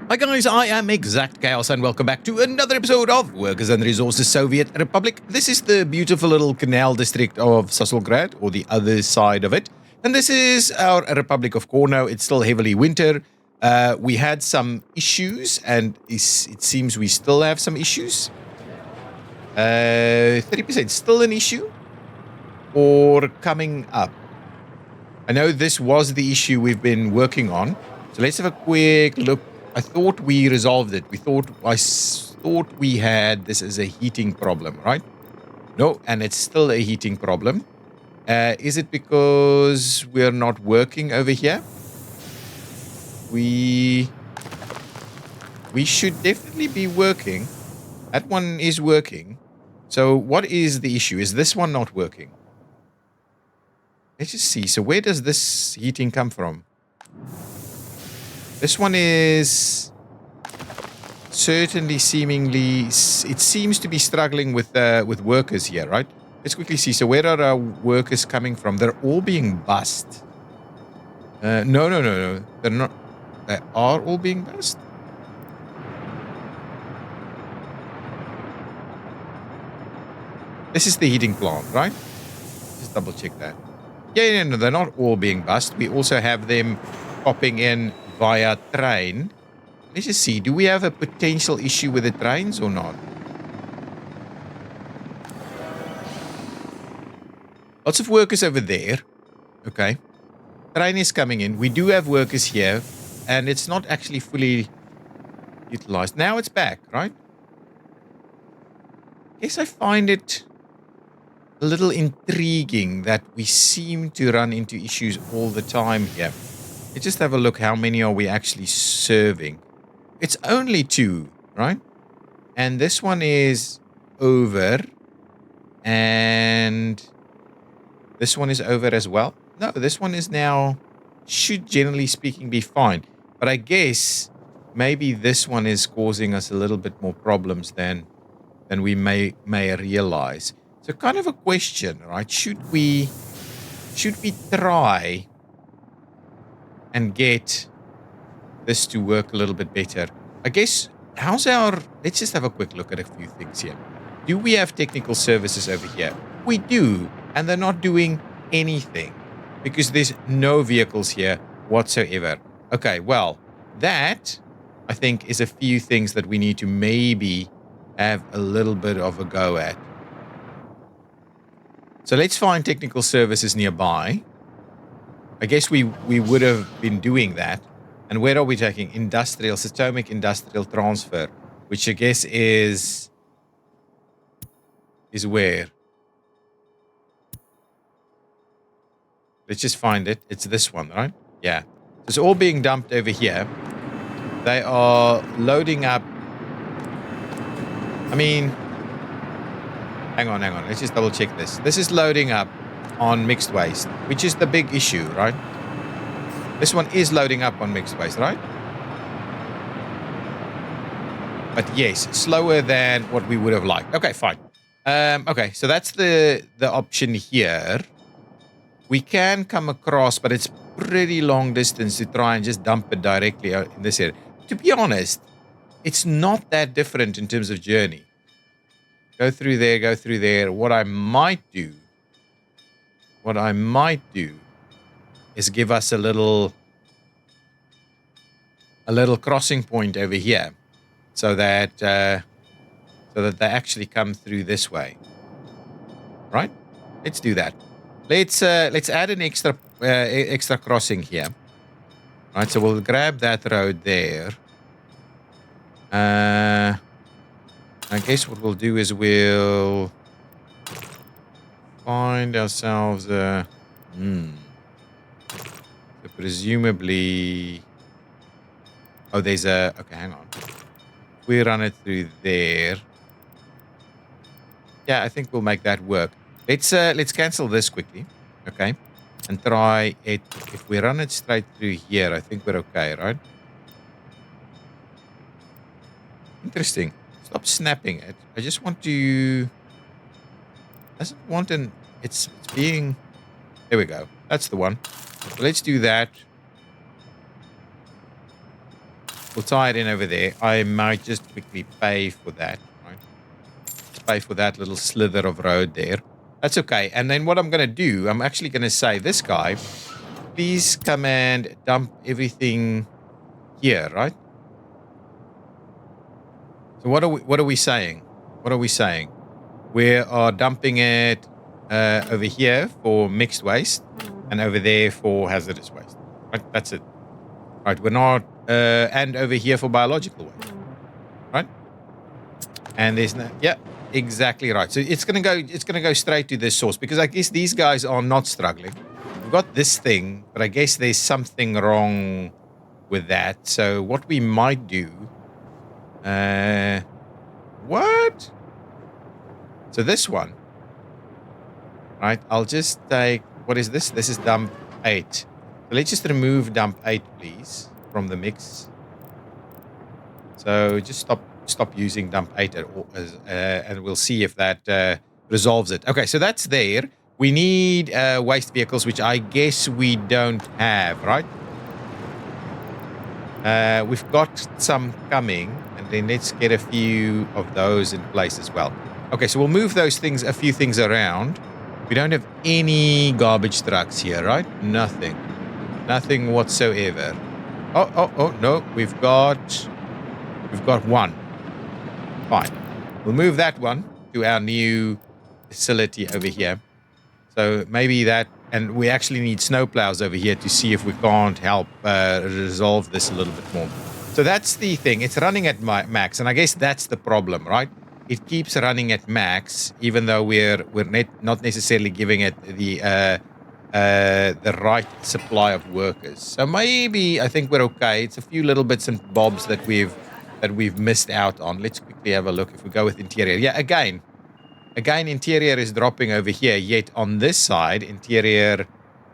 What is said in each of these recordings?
Hi guys, I am ExactChaos and welcome back to another episode of Workers and Resources Soviet Republic. This is the beautiful little canal district of Sasolgrad, or the other side of it. And this is our Republic of Cornoe. It's still heavily winter. We had some issues, and it seems we still have some issues. 30% still an issue, or coming up. I know this was the issue we've been working on. So let's have a quick look. I thought we resolved it. I thought we had this as a heating problem, right? No, and it's still a heating problem. Is it because we're not working over here? We should definitely be working. That one is working. So what is the issue? Is this one not working? Let's just see. So where does this heating come from? This one is certainly seemingly, it seems to be struggling with workers here, right? Let's quickly see. So where are our workers coming from? They're all being bussed. No. They're not. They are all being bussed. This is the heating plant, right? Just double check that. Yeah, no, they're not all being bussed. We also have them popping in via train. Let's just see. Do we have a potential issue with the trains or not? Lots of workers over there. Okay. Train is coming in. We do have workers here, and it's not actually fully utilized. Now it's back, right? Guess I find it a little intriguing that we seem to run into issues all the time here. Let's just have a look. How many are we actually serving? It's only 2, right? And this one is over. And this one is over as well. No, this one is now, should generally speaking be fine. But I guess maybe this one is causing us a little bit more problems than we may realize. So kind of a question, right? Should we try and get this to work a little bit better? I guess, let's just have a quick look at a few things here. Do we have technical services over here? We do, and they're not doing anything because there's no vehicles here whatsoever. Okay, well, that, I think, is a few things that we need to maybe have a little bit of a go at. So let's find technical services nearby. I guess we would have been doing that. And where are we taking? Industrial, Systemic Industrial Transfer, which I guess is where? Let's just find it. It's this one, right? Yeah. So it's all being dumped over here. They are loading up. I mean, hang on. Let's just double check this. This is loading up on mixed waste, which is the big issue, right? This one is loading up on mixed waste, right? But yes, slower than what we would have liked. Okay, fine. Okay, so that's the option here. We can come across, but it's pretty long distance to try and just dump it directly out in this area. To be honest, it's not that different in terms of journey. Go through there. What I might do is give us a little crossing point over here, so that they actually come through this way. Right? Let's do that. Let's add an extra crossing here. Right, so we'll grab that road there. I guess what we'll do is we'll find ourselves so presumably, there's okay, hang on. We run it through there. Yeah, I think we'll make that work. Let's cancel this quickly, okay, and try it. If we run it straight through here, I think we're okay, right? Interesting. Stop snapping it. I just want to. Doesn't want an. It's being. There we go. That's the one. So let's do that. We'll tie it in over there. I might just quickly pay for that, right? Let's pay for that little slither of road there. That's okay. And then what I'm going to do, I'm actually going to say, this guy, please come and dump everything here, right? So what are we saying? What are we saying? We are dumping it over here for mixed waste and over there for hazardous waste. Right? That's it. Right. We're not and over here for biological waste. Right? And there's no exactly right. So it's gonna go straight to this source because I guess these guys are not struggling. We've got this thing, but I guess there's something wrong with that. So what we might do what? So this one, right? I'll just take, what is this? This is dump 8. So let's just remove dump 8, please, from the mix. So just stop using dump 8 at all, and we'll see if that resolves it. Okay, so that's there. We need waste vehicles, which I guess we don't have, right? We've got some coming, and then let's get a few of those in place as well. Okay, so we'll move a few things around. We don't have any garbage trucks here, right? Nothing. Nothing whatsoever. Oh, no. We've got one. Fine. We'll move that one to our new facility over here. So maybe that, and we actually need snowplows over here to see if we can't help resolve this a little bit more. So that's the thing. It's running at max, and I guess that's the problem, right? It keeps running at max, even though we're not necessarily giving it the right supply of workers. So maybe I think we're okay. It's a few little bits and bobs that we've missed out on. Let's quickly have a look. If we go with interior, yeah, again, interior is dropping over here. Yet on this side, interior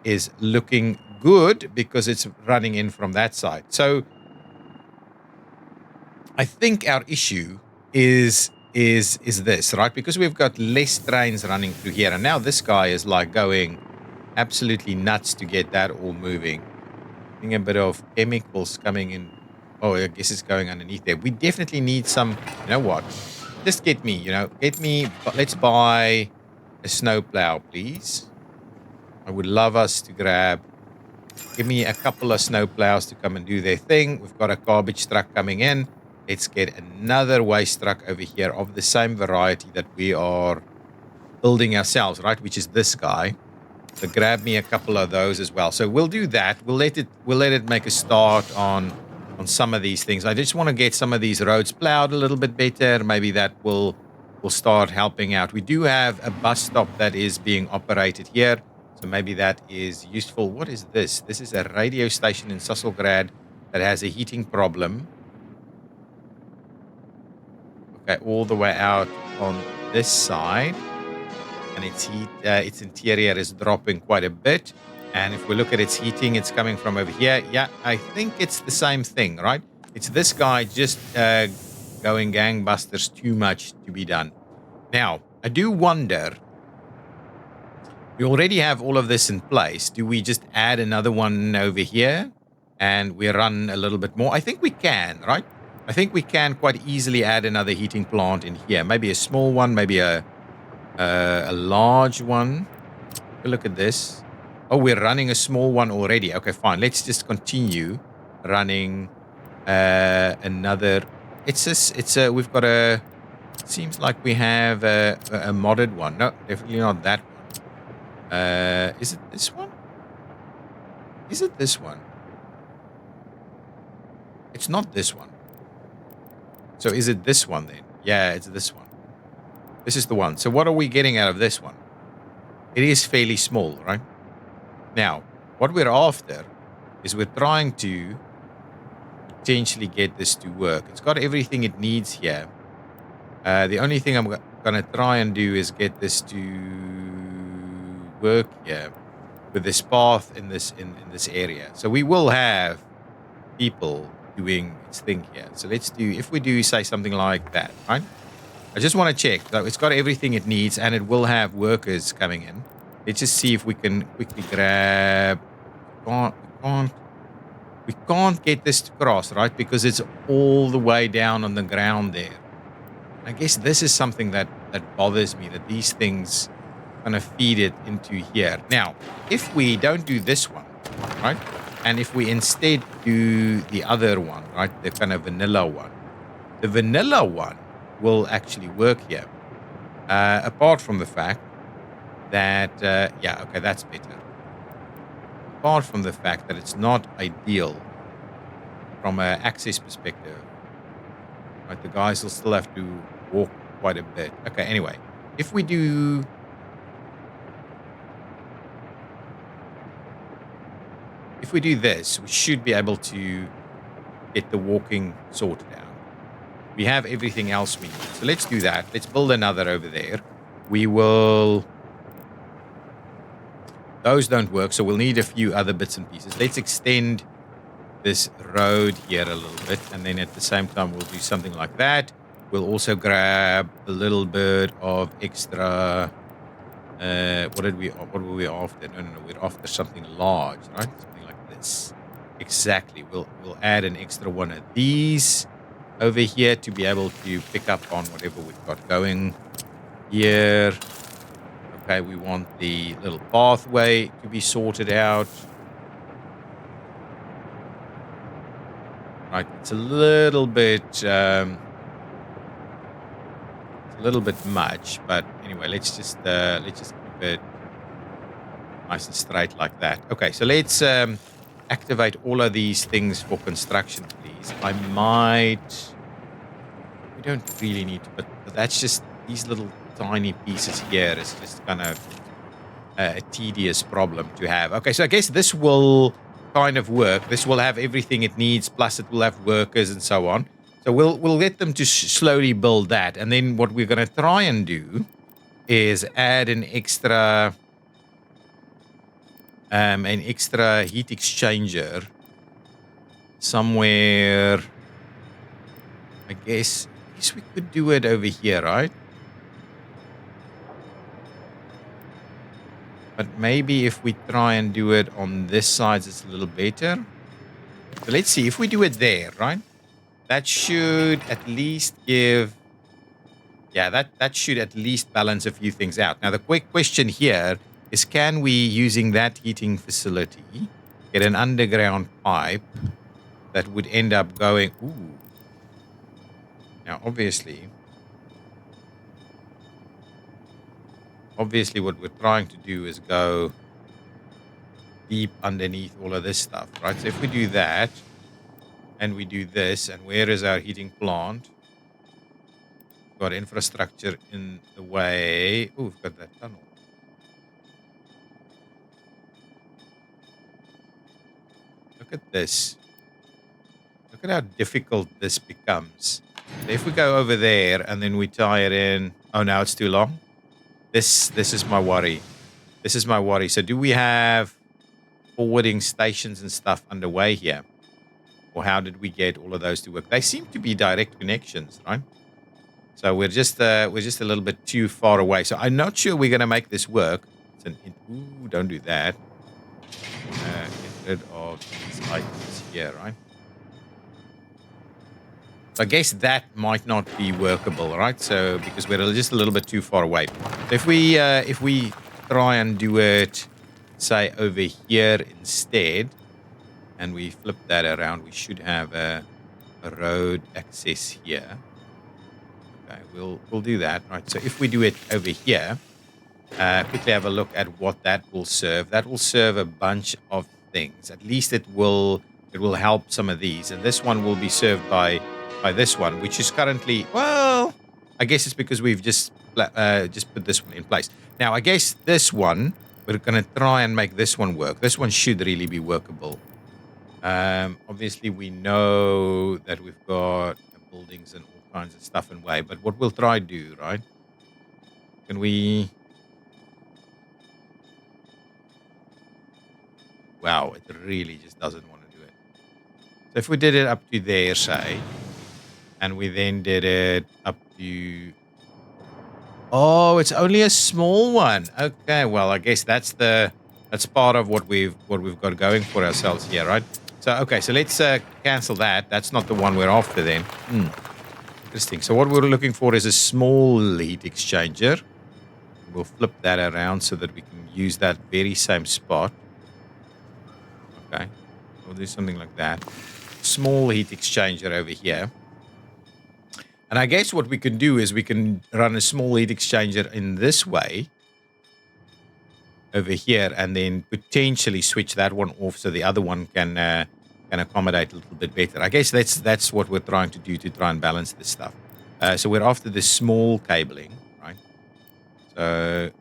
is looking good because it's running in from that side. So I think our issue is this, right? Because we've got less trains running through here, and now this guy is like going absolutely nuts to get that all moving. I think a bit of chemicals coming in. Oh, I guess it's going underneath there. We definitely need some, you know what? Just get me, let's buy a snowplow, please. I would love us to give me a couple of snowplows to come and do their thing. We've got a garbage truck coming in. Let's get another waste truck over here of the same variety that we are building ourselves, right? Which is this guy. So grab me a couple of those as well. So we'll do that. We'll let it make a start on some of these things. I just want to get some of these roads plowed a little bit better. Maybe that will start helping out. We do have a bus stop that is being operated here. So maybe that is useful. What is this? This is a radio station in Sasolgrad that has a heating problem. Okay, all the way out on this side. And its interior is dropping quite a bit. And if we look at its heating, it's coming from over here. Yeah, I think it's the same thing, right? It's this guy just going gangbusters, too much to be done. Now, I do wonder, we already have all of this in place. Do we just add another one over here and we run a little bit more? I think we can, right? I think we can quite easily add another heating plant in here. Maybe a small one, maybe a large one. Look at this. Oh, we're running a small one already. Okay, fine. Let's just continue running another. We've got a. It seems like we have a modded one. No, definitely not that one. Is it this one? Is it this one? It's not this one. So is it this one then? Yeah, it's this one. This is the one. So what are we getting out of this one? It is fairly small, right? Now, what we're after is we're trying to potentially get this to work. It's got everything it needs here. The only thing I'm going to try and do is get this to work here with this path in this area. So we will have people doing its thing here. So let's do, if we do say something like that, right? I just want to check. So it's got everything it needs and it will have workers coming in. Let's just see if we can quickly grab. We can't. We can't get this to cross, right? Because it's all the way down on the ground there. I guess this is something that bothers me, that these things kind of feed it into here. Now, if we don't do this one, right? And if we instead do the other one, right? The kind of vanilla one. The vanilla one will actually work here. Apart from the fact that, yeah, okay, that's better. Apart from the fact that it's not ideal from an access perspective, right? The guys will still have to walk quite a bit. Okay, anyway, if we do this, we should be able to get the walking sorted out. We have everything else we need. So let's do that. Let's build another over there. We will... Those don't work, so we'll need a few other bits and pieces. Let's extend this road here a little bit, and then at the same time we'll do something like that. We'll also grab a little bit of extra... what were we after? No, we're after something large, right? Something like this. Exactly. We'll add an extra one of these over here to be able to pick up on whatever we've got going here. Okay, we want the little pathway to be sorted out. Right, it's a little bit much, but anyway, let's just keep it nice and straight like that. Okay, so let's activate all of these things for construction, please. We don't really need to, but that's just these little tiny pieces here is just kind of a tedious problem to have. Okay, so I guess this will kind of work. This will have everything it needs, plus it will have workers and so on. So we'll let them to slowly build that, and then what we're going to try and do is add an extra heat exchanger somewhere. I guess we could do it over here, right? But maybe if we try and do it on this side, it's a little better. So let's see if we do it there, right? That should at least give... Yeah, that should at least balance a few things out. Now, the quick question here is, can we, using that heating facility, get an underground pipe that would end up going... Ooh. Now, obviously, what we're trying to do is go deep underneath all of this stuff, right? So if we do that, and we do this, and where is our heating plant? We've got infrastructure in the way. Oh, we've got that tunnel. Look at this. Look at how difficult this becomes. So if we go over there, and then we tie it in... Oh, now it's too long? This is my worry. This is my worry. So do we have forwarding stations and stuff underway here? Or how did we get all of those to work? They seem to be direct connections, right? So we're just a little bit too far away. So I'm not sure we're going to make this work. Ooh, don't do that. Get rid of these items here, right? So I guess that might not be workable, right? So because we're just a little bit too far away. So if we try and do it, say over here instead, and we flip that around, we should have a road access here. Okay, we'll do that, right? So if we do it over here, quickly have a look at what that will serve. That will serve a bunch of things. At least it will help some of these, and this one will be served by this one, which is currently, well, I guess it's because we've just put this one in place. Now, I guess this one, we're going to try and make this one work. This one should really be workable. Obviously, we know that we've got buildings and all kinds of stuff in way, but what we'll try to do, right? Can we... Wow, it really just doesn't want to do it. So if we did it up to there, say, and we then did it up to... Oh, it's only a small one. Okay, well, I guess that's part of what we've got going for ourselves here, right? So, okay, so let's cancel that. That's not the one we're after then. Interesting. So what we're looking for is a small heat exchanger. We'll flip that around so that we can use that very same spot. Okay. We'll do something like that. Small heat exchanger over here. And I guess what we can do is we can run a small heat exchanger in this way over here and then potentially switch that one off so the other one can accommodate a little bit better. I guess that's what we're trying to do to try and balance this stuff. So we're after this small cabling, right? So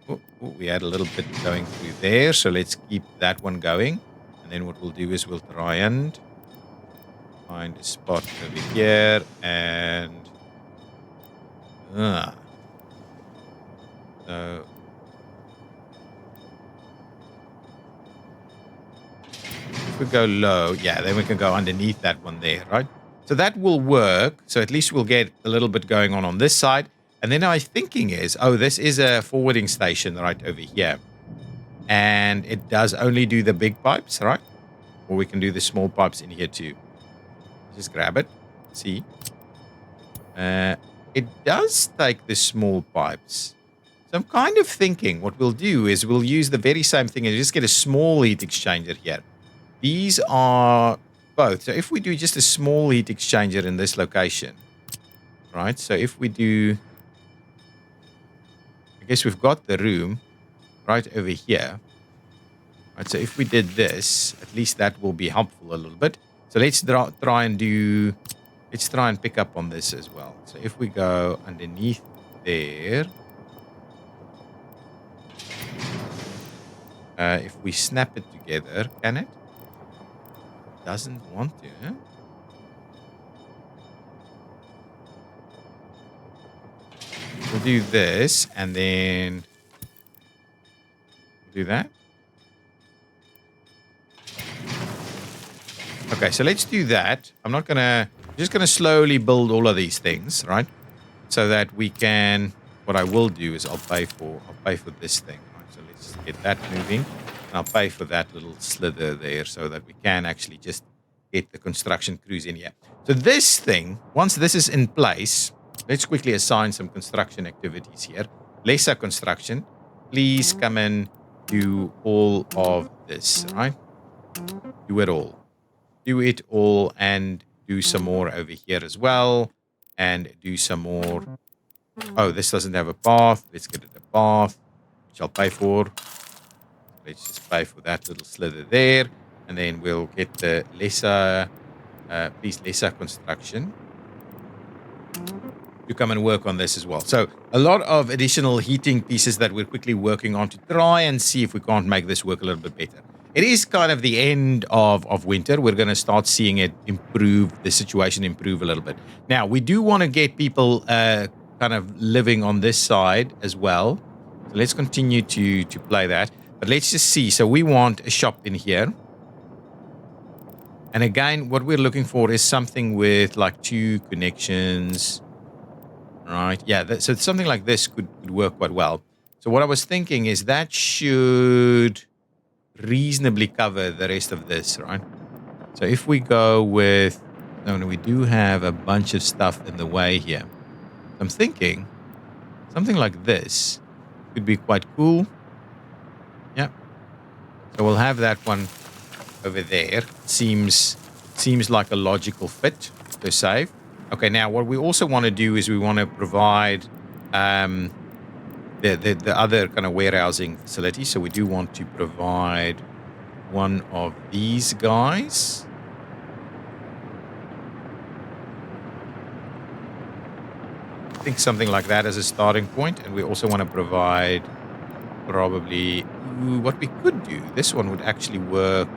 we had a little bit going through there. So let's keep that one going. And then what we'll do is we'll try and find a spot over here and so if we go low, yeah, then we can go underneath that one there, right? So that will work. So at least we'll get a little bit going on this side. And then my thinking is, this is a forwarding station right over here. And it does only do the big pipes, right? Or we can do the small pipes in here too. Just grab it. See? It does take the small pipes. So I'm kind of thinking what we'll do is we'll use the very same thing and just get a small heat exchanger here. These are both. So if we do just a small heat exchanger in this location, right? So if we do, I guess we've got the room right over here. Right, so if we did this, at least that will be helpful a little bit. So let's try and pick up on this as well. So if we go underneath there, if we snap it together, can it? Doesn't want to, huh? We'll do this and then do that. Okay, so let's do that. Just gonna slowly build all of these things, right? So that we can, what I will do is I'll pay for this thing, right? So let's get that moving. And I'll pay for that little slither there so that we can actually just get the construction crews in here. So this thing, once this is in place, let's quickly assign some construction activities here. Lesser construction, please come and do all of this, right? Do it all. Do it all and do some more over here as well. And do some more. Oh, this doesn't have a path. Let's get it a path, which I'll pay for. Let's just pay for that little slither there. And then we'll get the lesser construction to come and work on this as well. So a lot of additional heating pieces that we're quickly working on to try and see if we can't make this work a little bit better. It is kind of the end of winter. We're going to start seeing it improve, the situation improve a little bit. Now, we do want to get people kind of living on this side as well. So let's continue to play that. But let's just see. So we want a shop in here. And again, what we're looking for is something with like 2 connections. Right. Yeah. So something like this could work quite well. So what I was thinking is that should reasonably cover the rest of this, right? So if we go with, no, we do have a bunch of stuff in the way here. I'm thinking something like this could be quite cool. Yeah. So we'll have that one over there. Seems like a logical fit to save. Okay, now what we also want to do is we want to provide the other kind of warehousing facility. So we do want to provide one of these guys. I think something like that as a starting point. And we also want to provide probably what we could do. This one would actually work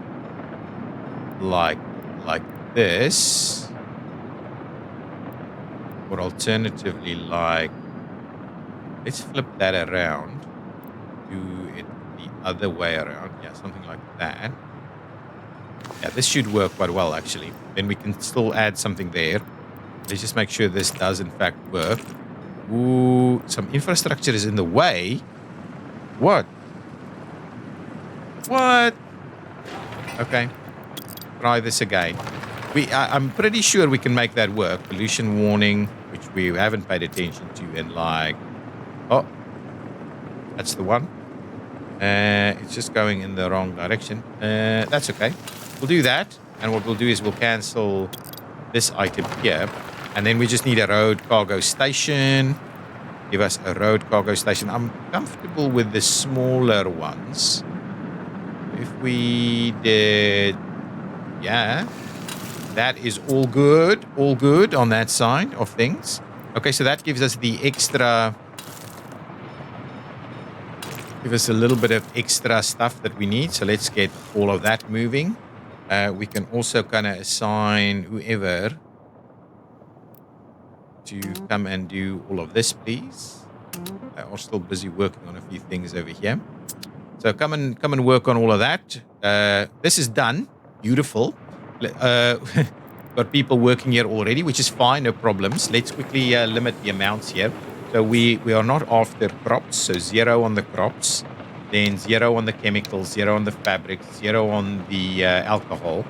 like this. Or alternatively, like, let's flip that around. Do it the other way around. Yeah, something like that. Yeah, this should work quite well, actually. Then we can still add something there. Let's just make sure this does, in fact, work. Ooh, some infrastructure is in the way. What? What? Okay. try this again. I'm pretty sure we can make that work. Pollution warning, which we haven't paid attention to in like... Oh, that's the one. It's just going in the wrong direction. That's okay. We'll do that. And what we'll do is we'll cancel this item here. And then we just need a road cargo station. Give us a road cargo station. I'm comfortable with the smaller ones. If we did... Yeah. That is all good. All good on that side of things. Okay, so that gives us the extra... Give us a little bit of extra stuff that we need. So let's get all of that moving. We can also kind of assign whoever to come and do all of this, please. They are still busy working on a few things over here. So come and work on all of that. This is done. Beautiful. Got people working here already, which is fine. No problems. Let's quickly limit the amounts here. So we are not after crops, so 0 on the crops, then 0 on the chemicals, 0 on the fabrics, 0 on the alcohol.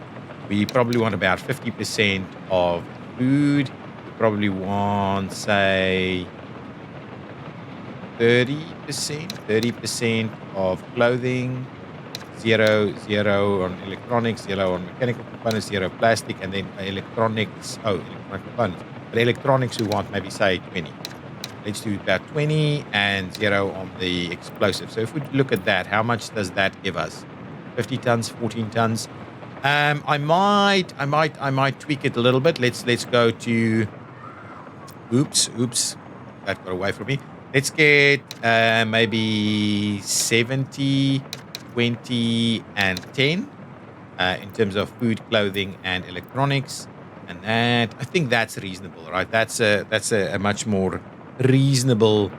We probably want about 50% of food. We probably want, say, 30% of clothing, 0 on electronics, 0 on mechanical components, 0 plastic, and then electronics, electronic components. But electronics we want maybe, say, 20. Let's do about 20 and 0 on the explosive. So if we look at that, how much does that give us? 50 tons, 14 tons. I might tweak it a little bit. Let's go to... Oops. That got away from me. Let's get maybe 70, 20, and 10 in terms of food, clothing, and electronics. And that, I think that's reasonable, right? That's a much more reasonable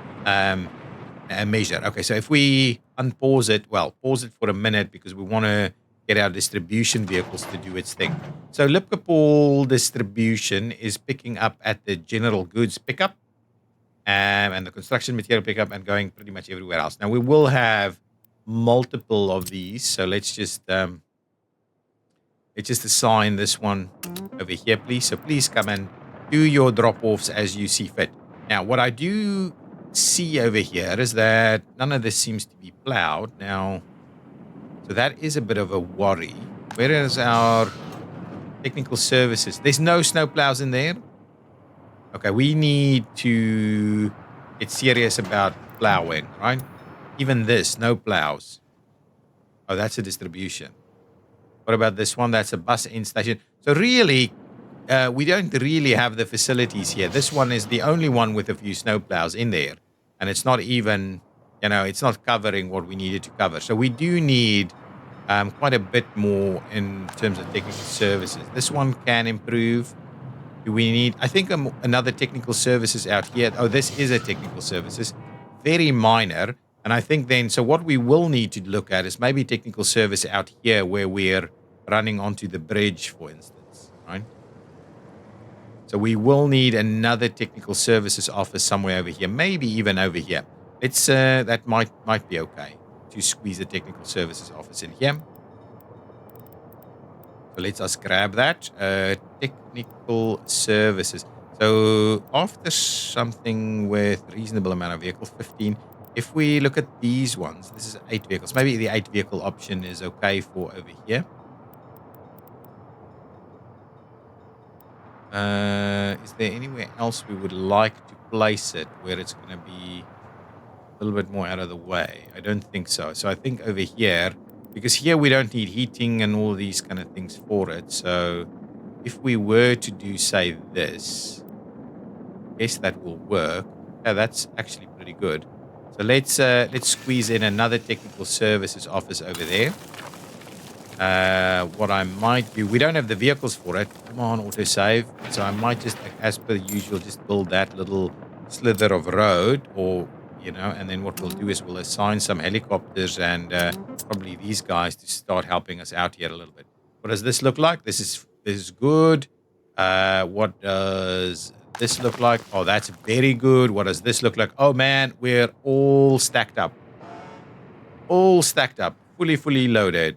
measure. Okay, so if we unpause it, pause it for a minute because we want to get our distribution vehicles to do its thing. So Lipkapol distribution is picking up at the general goods pickup and the construction material pickup and going pretty much everywhere else. Now we will have multiple of these, so let's just assign this one over here, please. So please come and do your drop-offs as you see fit. Now, what I do see over here is that none of this seems to be plowed. Now, so that is a bit of a worry. Where is our technical services? There's no snow plows in there. Okay, we need to get serious about plowing, right? Even this, no plows. Oh, that's a distribution. What about this one? That's a bus in station. So really, we don't really have the facilities here. This one is the only one with a few snowplows in there. And it's not even, it's not covering what we needed to cover. So we do need quite a bit more in terms of technical services. This one can improve. Do we need, I think, another technical services out here? Oh, this is a technical services. Very minor. And I think then, so what we will need to look at is maybe technical service out here where we're running onto the bridge, for instance, right? So we will need another technical services office somewhere over here, maybe even over here. Let's that might be okay to squeeze a technical services office in here. So let's us grab that. Technical services. So after something with reasonable amount of vehicles, 15. If we look at these ones, this is 8 vehicles. Maybe the 8 vehicle option is okay for over here. Is there anywhere else we would like to place it where it's going to be a little bit more out of the way? I don't think so. So I think over here, because here we don't need heating and all these kind of things for it. So if we were to do, say, this, I guess that will work. Yeah, that's actually pretty good. So let's squeeze in another technical services office over there. What I might do, we don't have the vehicles for it. Come on, autosave. So I might just, as per usual, just build that little slither of road, or and then what we'll do is we'll assign some helicopters and probably these guys to start helping us out here a little bit. What does this look like? This is good. What does this look like? Oh, that's very good. What does this look like? Oh man, we're all stacked up. All stacked up. Fully loaded.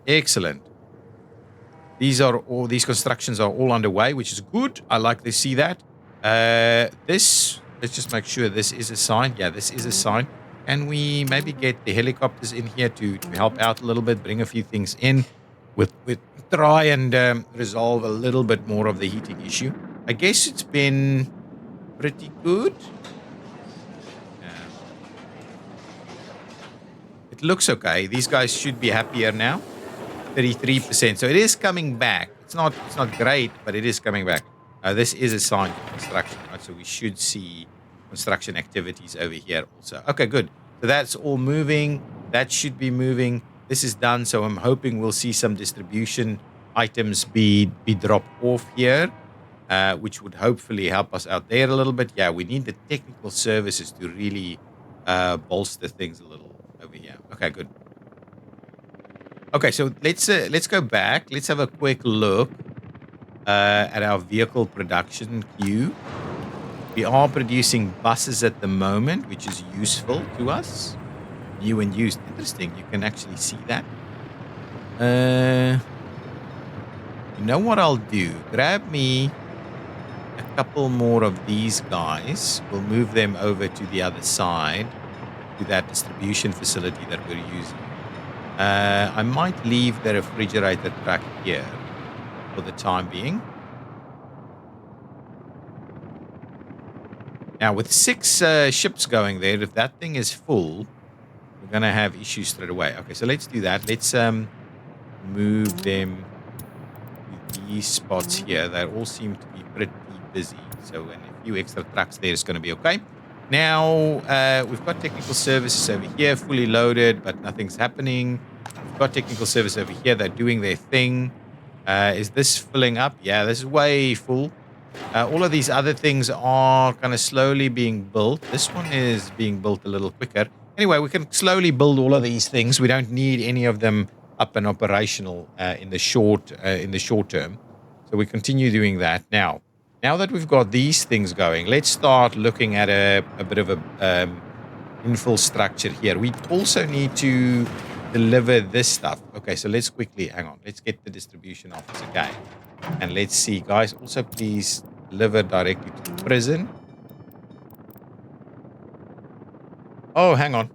Excellent. These constructions are all underway, which is good. I like to see that. Let's just make sure this is a sign. Yeah, this is a sign. Can we maybe get the helicopters in here to help out a little bit, bring a few things in, with try and resolve a little bit more of the heating issue. I guess it's been pretty good. It looks okay. These guys should be happier now. 33%. So it is coming back. It's not great, but it is coming back. This is a sign for construction, right? So we should see construction activities over here also. Okay, good. So that's all moving. That should be moving. This is done. So I'm hoping we'll see some distribution items be dropped off here, which would hopefully help us out there a little bit. Yeah, we need the technical services to really bolster things a little over here. Okay, good. Okay, so let's go back. Let's have a quick look at our vehicle production queue. We are producing buses at the moment, which is useful to us. New and used. Interesting. You can actually see that. You know what I'll do? Grab me a couple more of these guys. We'll move them over to the other side, to that distribution facility that we're using. I might leave the refrigerator truck here for the time being. Now, with 6 ships going there, if that thing is full, we're going to have issues straight away. Okay, so let's do that. Let's move them to these spots here. They all seem to be pretty busy. So, and a few extra trucks there is going to be okay. Now, we've got technical services over here, fully loaded, but nothing's happening. We've got technical service over here. They're doing their thing. Is this filling up? Yeah, this is way full. All of these other things are kind of slowly being built. This one is being built a little quicker. Anyway, we can slowly build all of these things. We don't need any of them up and operational in the short term. So we continue doing that now. Now that we've got these things going, let's start looking at a bit of a infill structure here. We also need to deliver this stuff. Okay, so let's quickly, hang on. Let's get the distribution office again. And let's see, guys. Also, please deliver directly to the prison. Oh, hang on.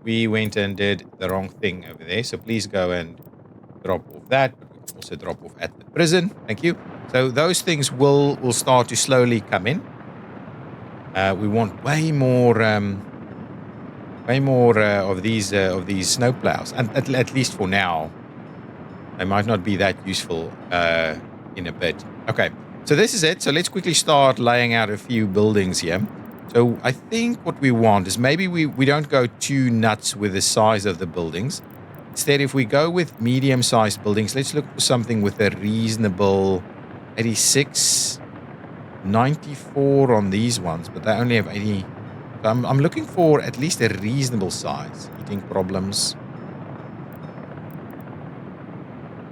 We went and did the wrong thing over there. So please go and drop off that. But we can also drop off at the prison. Thank you. So those things will start to slowly come in. We want way more of these snowplows, and at least for now. They might not be that useful in a bit. Okay, so this is it. So let's quickly start laying out a few buildings here. So I think what we want is maybe we don't go too nuts with the size of the buildings. Instead, if we go with medium-sized buildings, let's look for something with a reasonable 86, 94 on these ones, but they only have 80. So I'm looking for at least a reasonable size. Heating problems.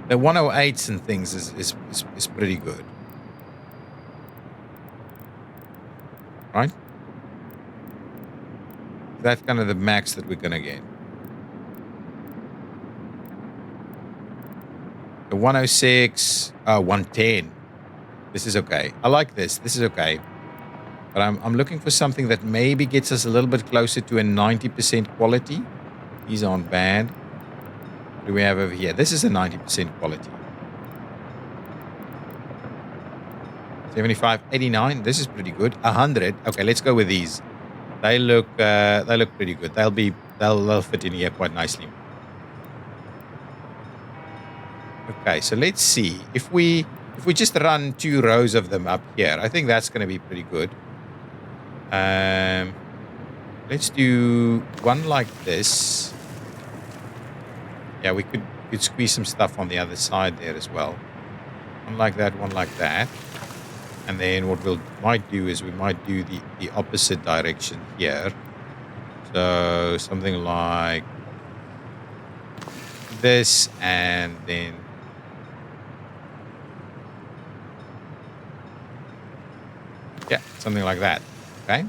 The 108s and things is pretty good. Right? That's kind of the max that we're going to get. The 106, 110. This is okay. I like this. This is okay. But I'm looking for something that maybe gets us a little bit closer to a 90% quality. These aren't bad. What do we have over here? This is a 90% quality. 75, 89. This is pretty good. 100. Okay, let's go with these. They look pretty good. They'll fit in here quite nicely. Okay, so let's see if we just run 2 rows of them up here. I think that's going to be pretty good. Let's do one like this. Yeah, we could squeeze some stuff on the other side there as well. One like that, one like that. And then what we might do is we might do the opposite direction here. So something like this, and then yeah, something like that. Okay.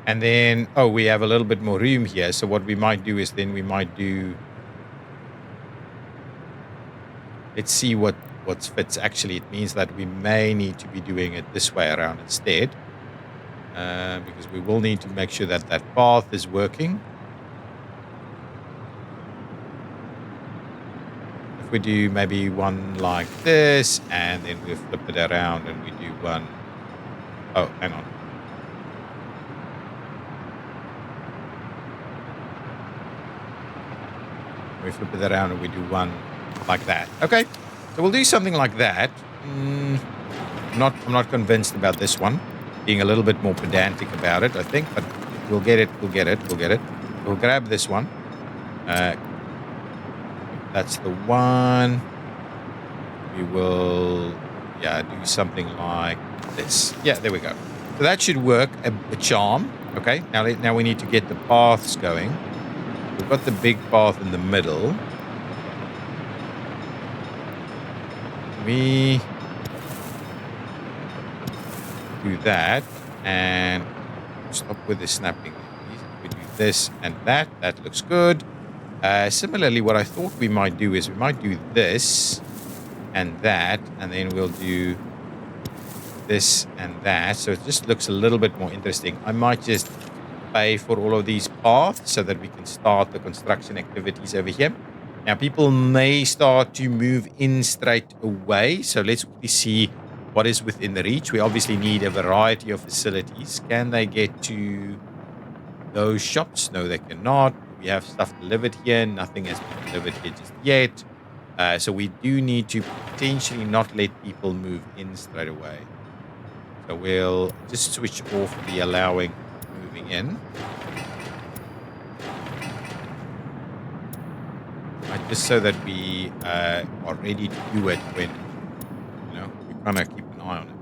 And then, oh, we have a little bit more room here. So what we might do is then we might do, let's see what what's fits. Actually, it means that we may need to be doing it this way around instead, because we will need to make sure that that path is working. If we do maybe one like this, and then we flip it around and we do one. Oh, hang on. We flip it around and we do one like that. Okay, so we'll do something like that. I'm not convinced about this one. Being a little bit more pedantic about it, I think, but we'll get it. We'll get it. We'll get it. We'll grab this one. That's the one. We will, do something like this. Yeah, there we go. So that should work a charm. Okay, now we need to get the paths going. We've got the big path in the middle. We do that and stop with the snapping. We do this and that. That looks good. Similarly, what I thought we might do is we might do this and that, and then we'll do this and that. So it just looks a little bit more interesting. I might just pay for all of these paths so that we can start the construction activities over here. Now, people may start to move in straight away. So let's quickly see what is within the reach. We obviously need a variety of facilities. Can they get to those shops? No, they cannot. We have stuff delivered here. Nothing has been delivered here just yet. So we do need to potentially not let people move in straight away. So we'll just switch off the allowing moving in. Right, just so that we are ready to do it when, we kind of keep an eye on it.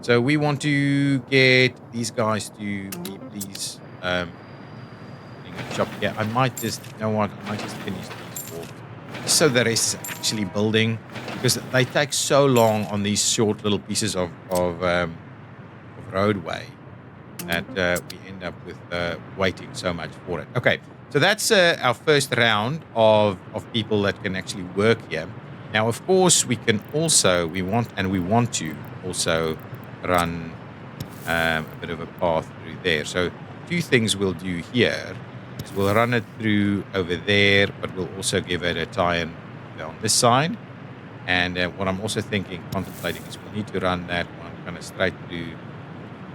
So we want to get these guys to be, please, shop. Yeah, I might just, I might just finish these off. So the rest is actually building, because they take so long on these short little pieces of roadway that we end up with waiting so much for it. Okay, so that's our first round of people that can actually work here. Now, of course, we can also, we want to also run a bit of a path through there. So two things we'll do here is we'll run it through over there, but we'll also give it a tie-in on this side. And what I'm also contemplating is we'll need to run that one kind of straight through,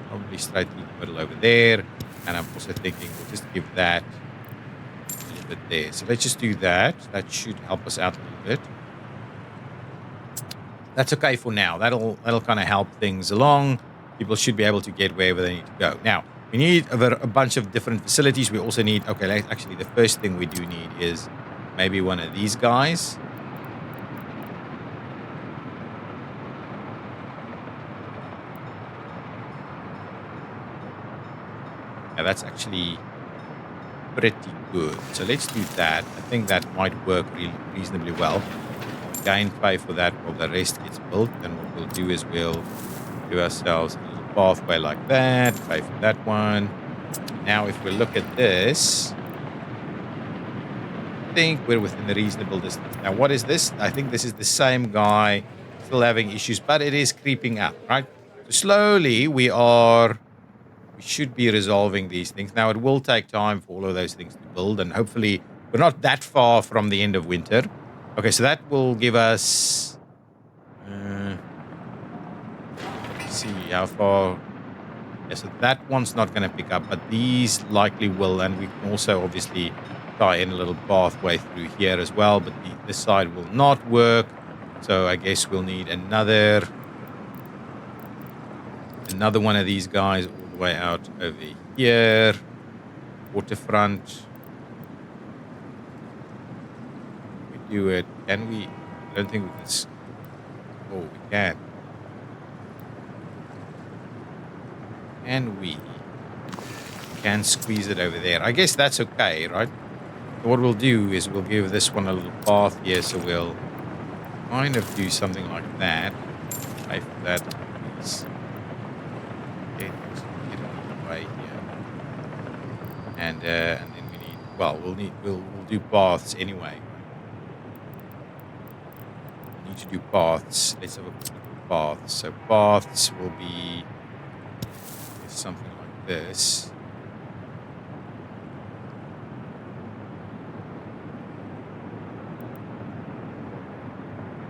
probably straight through the middle over there. And I'm also thinking we'll just give that a little bit there. So let's just do that. That should help us out a little bit. That's okay for now. That'll kind of help things along. People should be able to get wherever they need to go. Now, we need a bunch of different facilities. We also need, actually, the first thing we do need is maybe one of these guys. Yeah, that's actually pretty good. So let's do that. I think that might work reasonably well. Again, pay for that while the rest gets built. Then what we'll do is we'll do ourselves a little pathway like that. Pay for that one. Now, if we look at this, I think we're within the reasonable distance. Now, what is this? I think this is the same guy still having issues, but it is creeping up, right? So slowly we should be resolving these things. Now, it will take time for all of those things to build, and hopefully we're not that far from the end of winter. Okay, so that will give us... let's see how far... Yeah, so that one's not going to pick up, but these likely will, and we can also obviously tie in a little pathway through here as well, but this side will not work. So I guess we'll need another one of these guys all the way out over here. Waterfront. We do it. Can we? I don't think we can. Oh, we can. And we can squeeze it over there. I guess that's okay, right? So what we'll do is we'll give this one a little path here, so we'll kind of do something like that. Pay for that, please. Get it out of the way here. And then we need, well, we'll do paths anyway. We need to do paths. Let's have a quick look at paths. So paths will be something like this.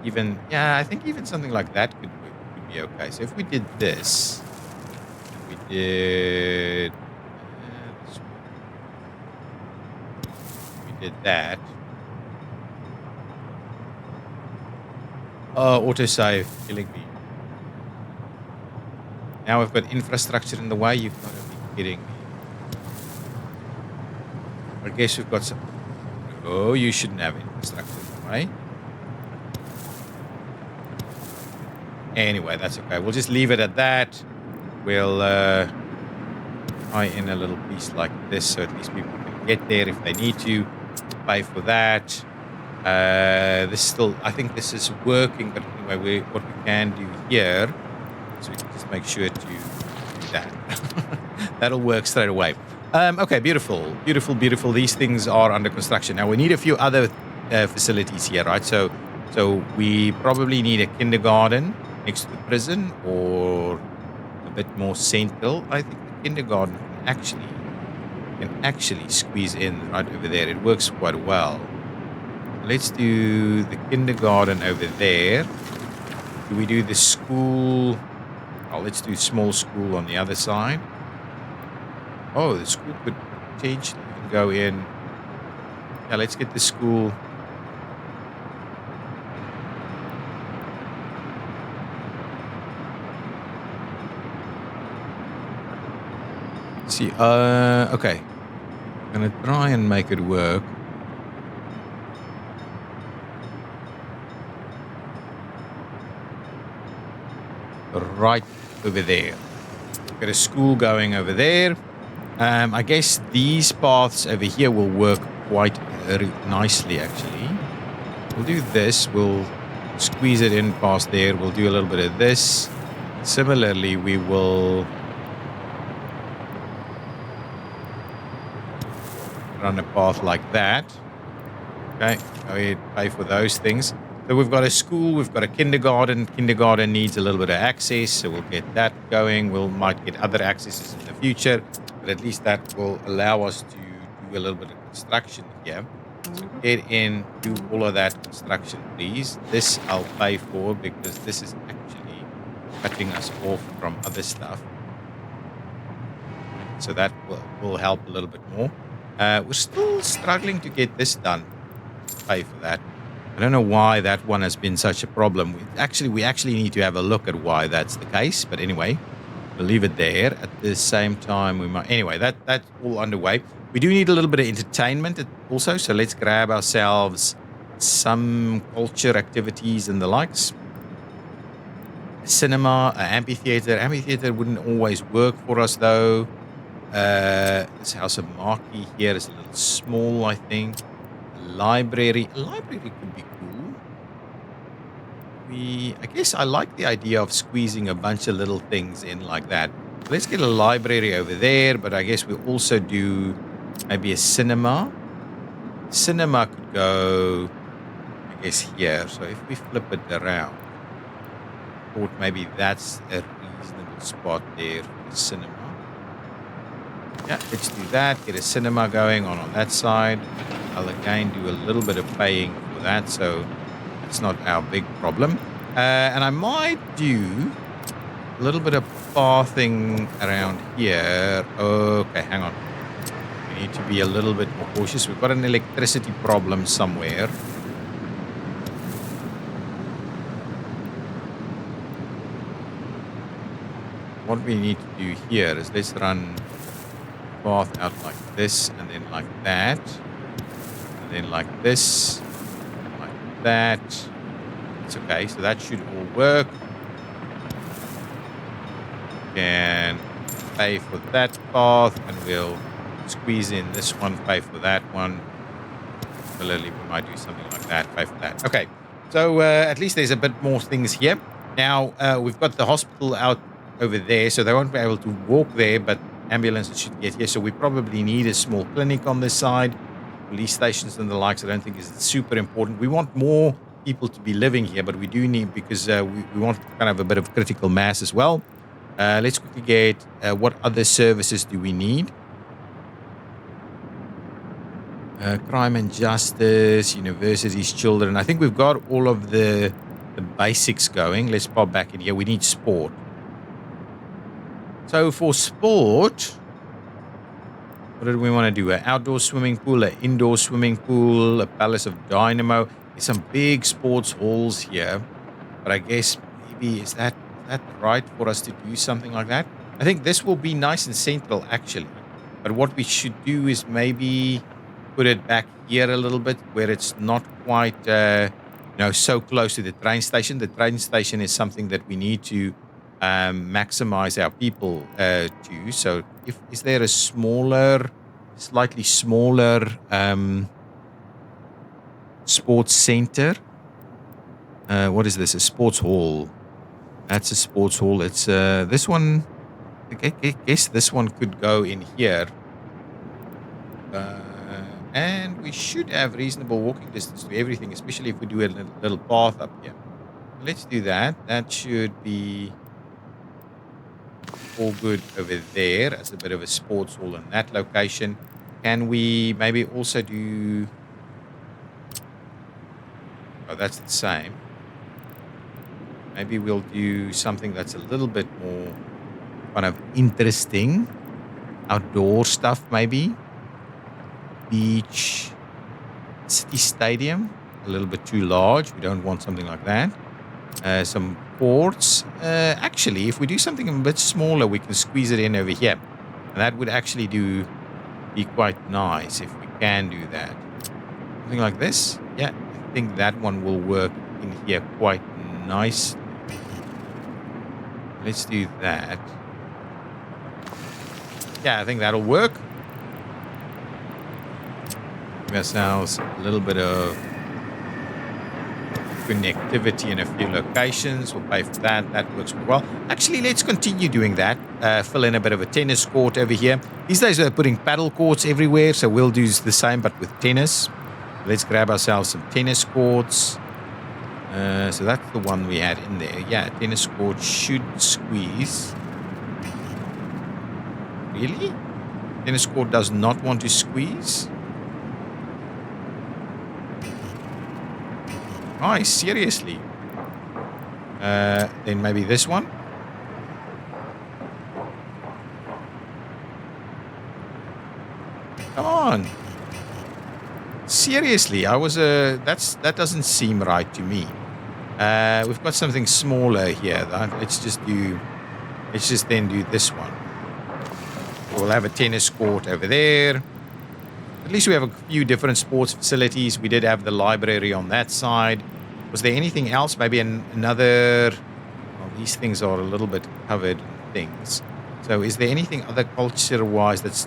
Even, yeah, I think even something like that could be okay. So if we did this, and we did, this one, we did that. Oh, autosave, killing me. Now we've got infrastructure in the way. You've got to be kidding me. I guess we've got some. Oh, you shouldn't have infrastructure in the way. Anyway, that's okay. We'll just leave it at that. We'll tie in a little piece like this so at least people can get there if they need to. Pay for that. This still, I think this is working, but anyway, what we can do here is we can just make sure to do that. That'll work straight away. Okay, beautiful, beautiful, beautiful. These things are under construction. Now we need a few other facilities here, right? So we probably need a kindergarten next to the prison, or a bit more central. I think the kindergarten can actually squeeze in right over there. It works quite well. Let's do the kindergarten over there. Do we do the school? Oh, let's do small school on the other side. Oh, the school could potentially even go in. Yeah, let's get the school. See, okay. I'm gonna try and make it work. Right over there. Got a school going over there. I guess these paths over here will work quite nicely, actually. We'll do this. We'll squeeze it in past there. We'll do a little bit of this. Similarly, we will run a path like that. Okay, go ahead, pay for those things. So we've got a school, we've got a kindergarten. Kindergarten needs a little bit of access, so we'll get that going. Might get other accesses in the future, but at least that will allow us to do a little bit of construction here. So get in, do all of that construction, please. This I'll pay for because this is actually cutting us off from other stuff. So that will help a little bit more. We're still struggling to get this done. Pay for that. I don't know why that one has been such a problem. We actually need to have a look at why that's the case. But anyway, we'll leave it there. At the same time, we might. Anyway, that's all underway. We do need a little bit of entertainment also. So let's grab ourselves some culture activities and the likes. Cinema, amphitheater. Amphitheater wouldn't always work for us though. This House of Marquee here is a little small, I think. Library. A library could be cool. I guess I like the idea of squeezing a bunch of little things in like that. Let's get a library over there, but I guess we also do maybe a cinema. Cinema could go, I guess, here. So if we flip it around, I thought maybe that's a reasonable spot there for the cinema. Yeah, let's do that. Get a cinema going on that side. I'll again do a little bit of paying for that, so it's not our big problem. And I might do a little bit of pathing around here. Okay, hang on. We need to be a little bit more cautious. We've got an electricity problem somewhere. What we need to do here is let's run path out like this, and then like that, and then like this, and like that. It's okay, so that should all work. Can pay for that path, and we'll squeeze in this one, pay for that one. Similarly, we might do something like that, pay for that. Okay, so at least there's a bit more things here. Now, we've got the hospital out over there, so they won't be able to walk there, but ambulances should get here. So we probably need a small clinic on this side. Police stations and the likes, I don't think is super important. We want more people to be living here, but we do need, because we want kind of a bit of critical mass as well. Let's quickly get what other services do we need? Crime and justice, universities, children. I think we've got all of the basics going. Let's pop back in here. We need sport. So for sport, what did we want to do? An outdoor swimming pool, an indoor swimming pool, a Palace of Dynamo. There's some big sports halls here. But I guess maybe, is that right for us to do something like that? I think this will be nice and central, actually. But what we should do is maybe put it back here a little bit, where it's not quite, so close to the train station. The train station is something that we need to maximize our people to. So is there a slightly smaller sports center? What is this? A sports hall. That's a sports hall. It's this one. I guess this one could go in here. And we should have reasonable walking distance to everything, especially if we do a little path up here. Let's do that. That should be all good over there as a bit of a sports hall in that location. Can we maybe also do... Oh, that's the same. Maybe we'll do something that's a little bit more kind of interesting. Outdoor stuff, maybe. Beach. City stadium. A little bit too large. We don't want something like that. Some courts. Actually, if we do something a bit smaller, we can squeeze it in over here. And that would actually be quite nice if we can do that. Something like this. Yeah, I think that one will work in here quite nice. Let's do that. Yeah, I think that'll work. Give ourselves a little bit of connectivity in a few locations. We'll pay for that. That works well. Actually, let's continue doing that. Fill in a bit of a tennis court over here. These days we're putting paddle courts everywhere, so we'll do the same but with tennis. Let's grab ourselves some tennis courts. So that's the one we had in there. Yeah, tennis court should squeeze. Really? Tennis court does not want to squeeze? Nice, seriously. Then maybe this one. Come on. Seriously, that doesn't seem right to me. We've got something smaller here. Let's just then do this one. We'll have a tennis court over there. At least we have a few different sports facilities. We did have the library on that side. Was there anything else? Maybe another... Well, these things are a little bit covered in things. So is there anything other culture-wise that's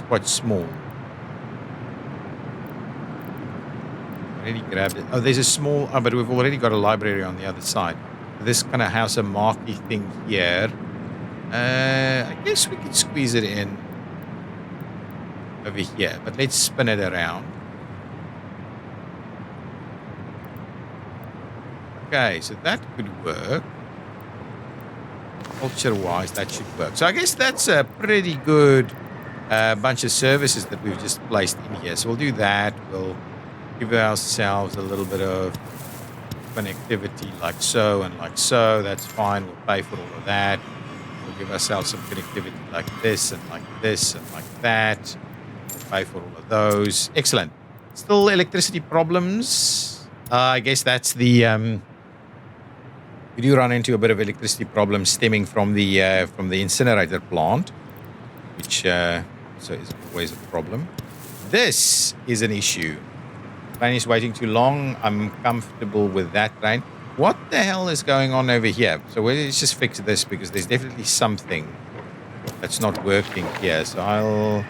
quite small? Already grabbed it. Oh, there's a small... Oh, but we've already got a library on the other side. This kind of house a marquee thing here. I guess we could squeeze it in over here, but let's spin it around. Okay, so that could work. Culture-wise, that should work. So I guess that's a pretty good bunch of services that we've just placed in here. So we'll do that. We'll give ourselves a little bit of connectivity like so and like so. That's fine. We'll pay for all of that. We'll give ourselves some connectivity like this and like this and like that. Pay for all of those. Excellent. Still electricity problems. I guess that's the... we do run into a bit of electricity problems stemming from the incinerator plant, which so is always a problem. This is an issue. Train is waiting too long. I'm comfortable with that train. What the hell is going on over here? So let's just fix this because there's definitely something that's not working here. So I'll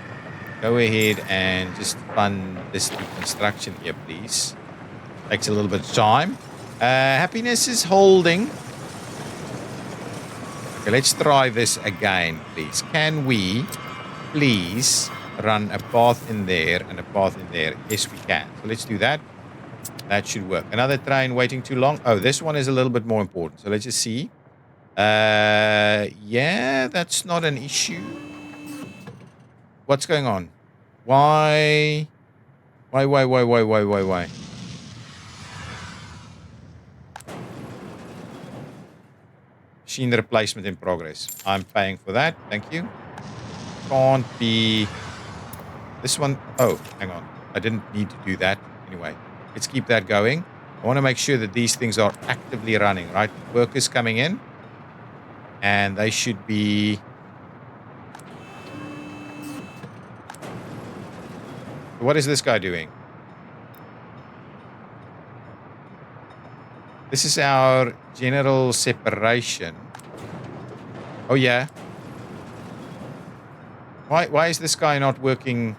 go ahead and just fund this deconstruction here, please. Takes a little bit of time. Happiness is holding. Okay, let's try this again, please. Can we please run a path in there and a path in there? Yes, we can. So let's do that. That should work. Another train waiting too long. Oh, this one is a little bit more important. So let's just see. Yeah, that's not an issue. What's going on? Why? Why? Machine replacement in progress. I'm paying for that. Thank you. Can't be... This one... Oh, hang on. I didn't need to do that. Anyway, let's keep that going. I want to make sure that these things are actively running, right? Workers coming in. And they should be... What is this guy doing? This is our general separation. Oh, yeah. Why is this guy not working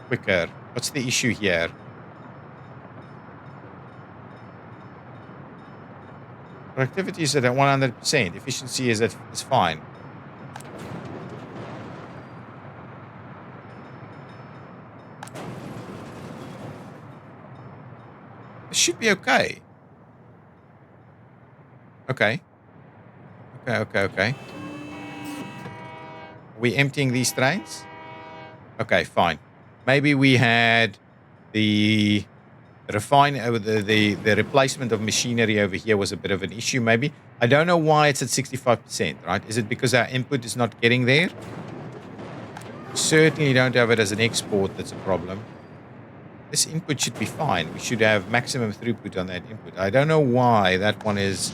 quicker? What's the issue here? Productivity is at 100%. Efficiency is fine. This should be okay. Okay. Are we emptying these trains? Okay, fine. Maybe we had the the replacement of machinery over here was a bit of an issue, maybe. I don't know why it's at 65%, right? Is it because our input is not getting there? Certainly don't have it as an export that's a problem. This input should be fine. We should have maximum throughput on that input. I don't know why that one is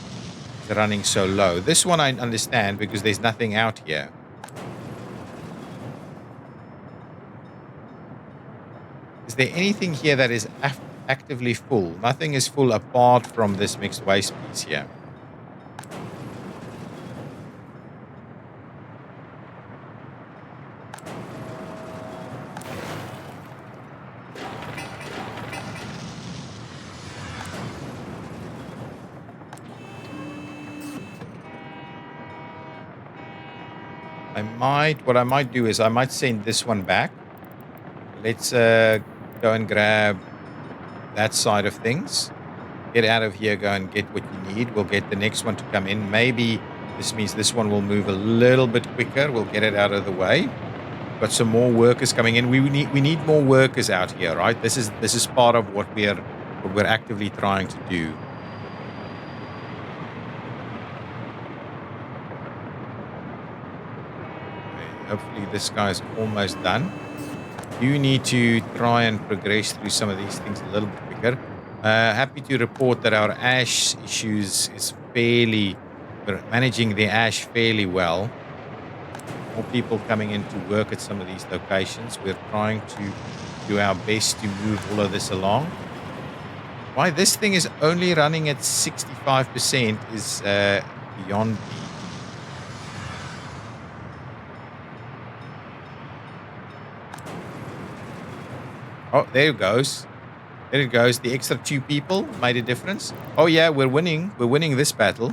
running so low. This one I understand because there's nothing out here. Is there anything here that is actively full? Nothing is full apart from this mixed waste piece here. What I might do is I might send this one back. Let's go and grab that side of things. Get out of here, go and get what you need. We'll get the next one to come in. Maybe this means this one will move a little bit quicker. We'll get it out of the way. Got some more workers coming in. We need more workers out here, right? This is part of what we're actively trying to do. Hopefully this guy's almost done. You need to try and progress through some of these things a little bit quicker. Happy to report that our ash issues is we're managing the ash fairly well. More people coming in to work at some of these locations. We're trying to do our best to move all of this along. Why this thing is only running at 65% is beyond me. Oh, there it goes. There it goes. The extra 2 people made a difference. Oh, yeah, we're winning. We're winning this battle.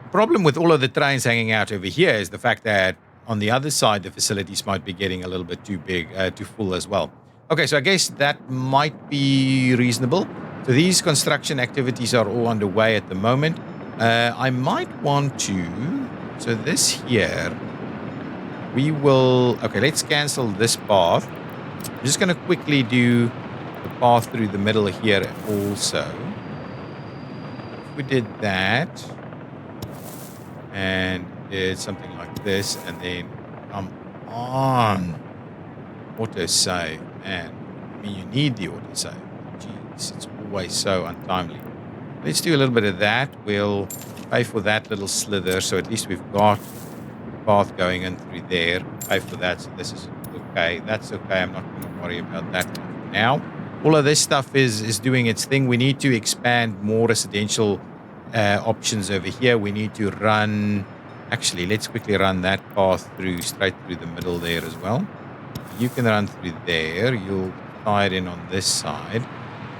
The problem with all of the trains hanging out over here is the fact that on the other side, the facilities might be getting a little bit too big, too full as well. Okay, so I guess that might be reasonable. So these construction activities are all underway at the moment. I might want to... So this here... We will... Okay, let's cancel this path. I'm just going to quickly do the path through the middle here also. If we did that and did something like this and then come on. Autosave. Man, I mean, you need the autosave. Jeez, it's always so untimely. Let's do a little bit of that. We'll pay for that little slither, so at least we've got path going in through there. Pay for that, so this is okay. That's okay. I'm not going to worry about that now. All of this stuff is doing its thing. We need to expand more residential options over here. We need to run... Actually, let's quickly run that path straight through the middle there as well. You can run through there. You'll tie it in on this side.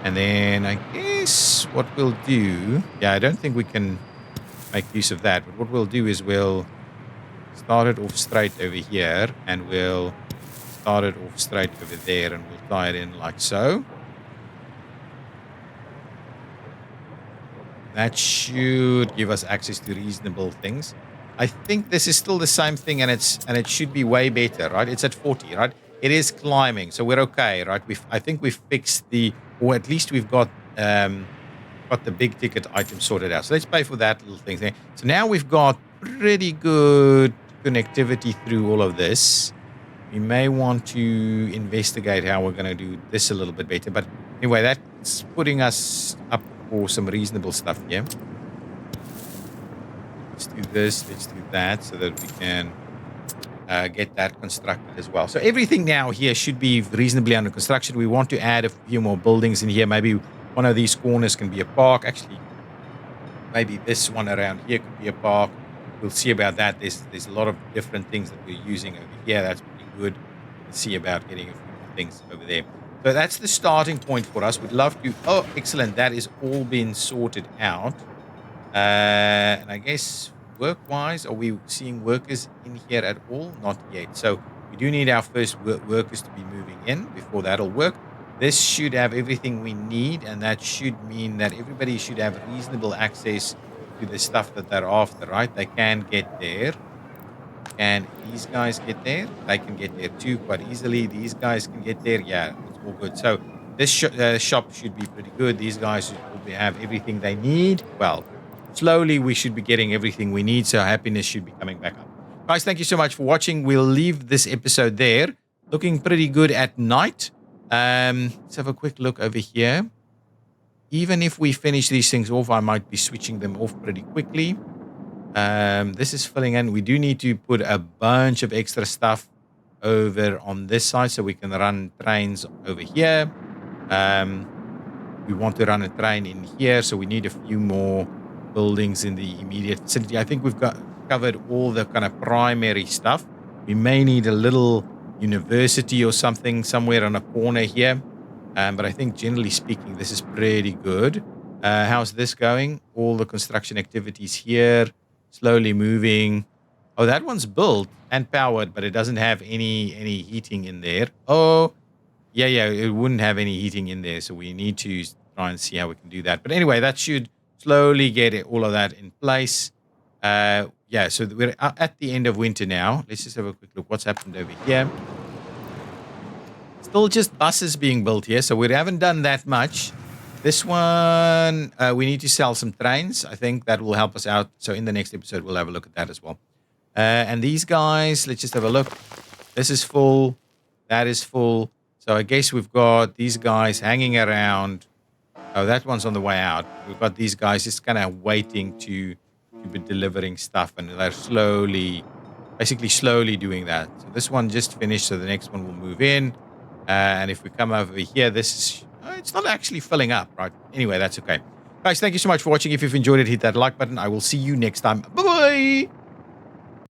And then I guess what we'll do... Yeah, I don't think we can make use of that. But what we'll do is we'll start it off straight over here. And we'll start it off straight over there, and we'll tie it in like so. That should give us access to reasonable things. I think this is still the same thing, and it should be way better, right? It's at 40, right? It is climbing, so we're okay, right? I think we've fixed or at least we've got the big ticket item sorted out. So let's pay for that little thing there. So now we've got pretty good connectivity through all of this. We may want to investigate how we're going to do this a little bit better. But anyway, that's putting us up for some reasonable stuff here. Let's do this. Let's do that so that we can get that constructed as well. So everything now here should be reasonably under construction. We want to add a few more buildings in here. Maybe one of these corners can be a park. Actually, maybe this one around here could be a park. We'll see about that. There's a lot of different things that we're using over here. That's pretty good. We'll see about getting a few more things over there. So that's the starting point for us. We'd love to... Oh, excellent. That is all been sorted out. And I guess work-wise, are we seeing workers in here at all? Not yet. So we do need our first workers to be moving in before that'll work. This should have everything we need, and that should mean that everybody should have reasonable access to the stuff that they're after, right? They can get there. Can these guys get there? They can get there too quite easily. These guys can get there. Yeah, it's all good. So this shop should be pretty good. These guys should probably have everything they need. Well, slowly we should be getting everything we need, so happiness should be coming back up. Guys, thank you so much for watching. We'll leave this episode there. Looking pretty good at night. Let's have a quick look over here. Even if we finish these things off, I might be switching them off pretty quickly. This is filling in. We do need to put a bunch of extra stuff over on this side so we can run trains over here. We want to run a train in here, so we need a few more buildings in the immediate vicinity. I think we've covered all the kind of primary stuff. We may need a little university or something somewhere on a corner here. But I think generally speaking, this is pretty good. How's this going? All the construction activities here, slowly moving. Oh, that one's built and powered, but it doesn't have any heating in there. Oh, yeah, it wouldn't have any heating in there. So we need to try and see how we can do that. But anyway, that should slowly get all of that in place. Yeah, so we're at the end of winter now. Let's just have a quick look. What's happened over here? Still just buses being built here, so we haven't done that much. This one, we need to sell some trains. I think that will help us out. So in the next episode, we'll have a look at that as well. And these guys, let's just have a look. This is full. That is full. So I guess we've got these guys hanging around. Oh, that one's on the way out. We've got these guys just kind of waiting to be delivering stuff, and they're basically slowly doing that. So this one just finished, so the next one will move in. And if we come over here, it's not actually filling up, right? Anyway, that's okay. Guys, thank you so much for watching. If you've enjoyed it, hit that like button. I will see you next time. Bye-bye.